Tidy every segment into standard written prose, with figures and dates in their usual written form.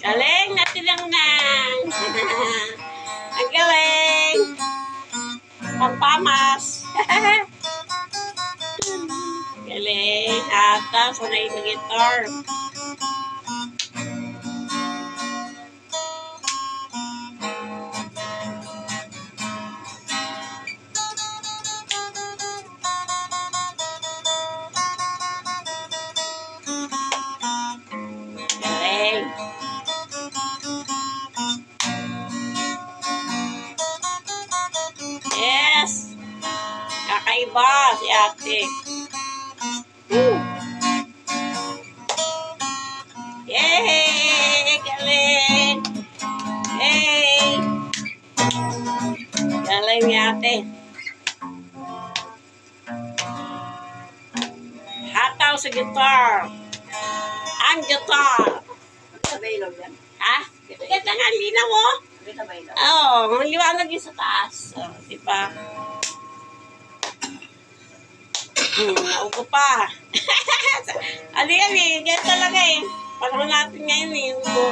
Galing natin lang na. Ang galing. Pampamas. Galing. Ata, sanay mag-guitar. Galing. Yes. Kakaiba si ate. Yay! Galing! Yay! Galing ni ate. Hataw sa guitar. Ang guitar. Tabaylog yan. Ha? Ganda nga, linaw mo. Tabaylog. Oo, maliwanag yun sa taas. Oh, di ba? Naupo pa. Ano yan eh, ganyan talaga eh. Parang natin ngayon eh. Upo.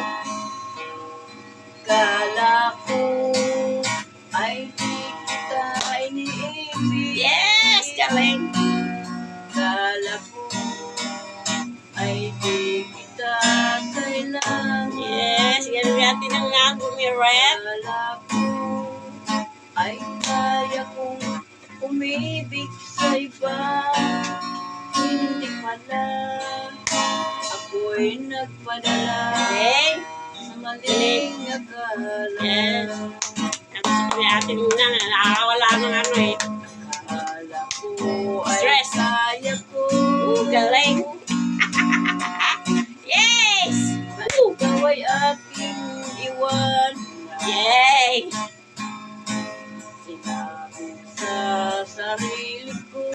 Kala ko ay di kita iniibig. Yes! Galing! Kala ko ay di kita kailangan. Yes! Ganun natin ang nagumiret. Kala ko ay kaya kong umibig sa iba. Hindi pala ako'y nagpadala Galing! sa maling akala. Yes! Ang gusto ko ni ate muna, nakakawala ng ano eh.